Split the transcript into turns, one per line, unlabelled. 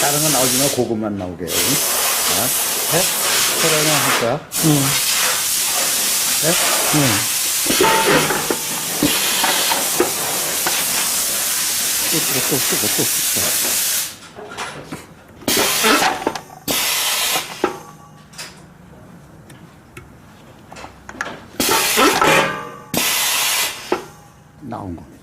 다른 건 나오지 마. 그것만 나오게. 자, 해? 그러면 할 거야? 해? 또. 나온 거.